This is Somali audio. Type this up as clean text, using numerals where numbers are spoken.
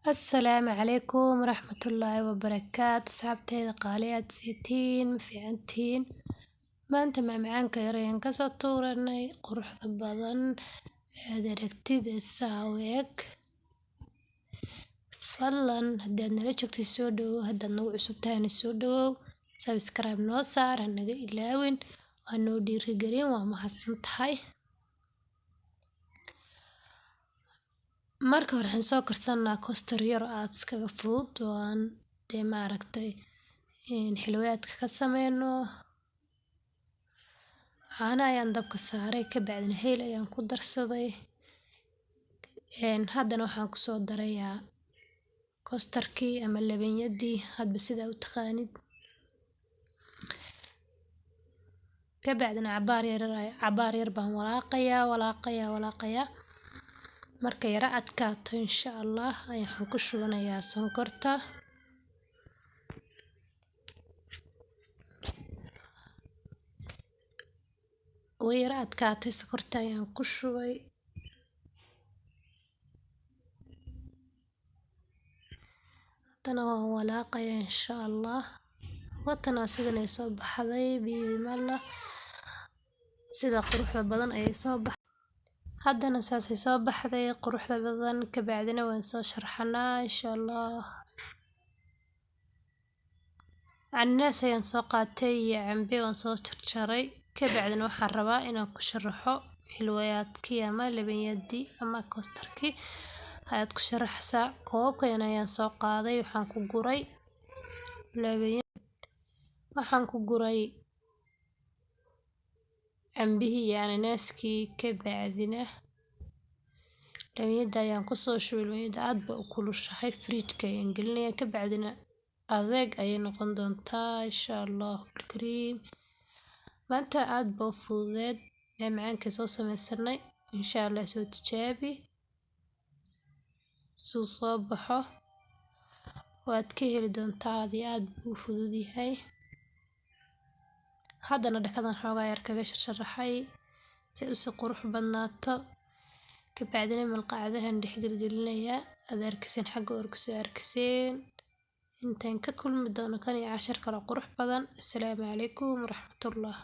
السلام عليكم ورحمة الله وبركاته. أصحابتي قاليات سيتين مفيعنتين maanta macmacaanka yareen kasoo tuuranay quruxda badan aad aragtida saaweeg fadlan haddaad nala joogtay soo dhawow haddaad nagu cusub tahayna soo dhawow subscribe noo saar hanaga ilaawin waa noo dhiirigelin waa mahadsan tahay. marka hore waxaan soo karsanaa kostar yar aad iskaga fudud oo aan dee maaragtay xilwayaadka ka sameyno. caana ayaan dabka saaray ka bacdina heel ayaan ku darsaday. haddana waxaan ku soo darayaa kostarkii ama labanyadii hadba sidaa u taqaanid. ka bacdina cabaar yar baan walaaqayaa marka yara adkaato insha Allah ayaan ku shubanayaa sonkorta. way yara adkaatay sonkorta ayaan ku shubay. haddana waan walaaqayaa insha Allah. watana sidan ay soo baxday biidhimalla sida quruxda badan ayay soo baxday. haddana saasay soo baxday quruxda badan ka bacdina waan soo sharxanaa insha Allah. cananaas ayaan soo qaatay iyo cambe waan soo jarjaray ka bacdina waxaan rabaa inaan ku sharaxo xilwayaadkii ama labanyadii ama kostarkii ayaad ku sharaxsaa. koobkan ayaan soo qaaday waxaan ku guray cambihii iyo cananaaskii ka bacdina labanyada ayaan ku soo shubay. labanyada aad ba u kulushahay fridge-ka ayaan gelinayaa ka bacdina adeeg ayay noqon doontaa insha Allah bilkariim. maanta aad ba u fududeed macmacaanka soo sameysanay insha Allah soo tijaabi suu soo baxo waad ka heli doontaa aad buu fudud yahay. haddana dhakadan xoogaa yar kaga sharaxay si u si qurux badnaato ka bacdina malqacadahan dhex gelgelinayaa aad arkiseen xagga orkusoo arkiseen. intaan ka kulmi doono kan iyo cashar kale qurux badan. assalaamu calaykum waraxmatullah.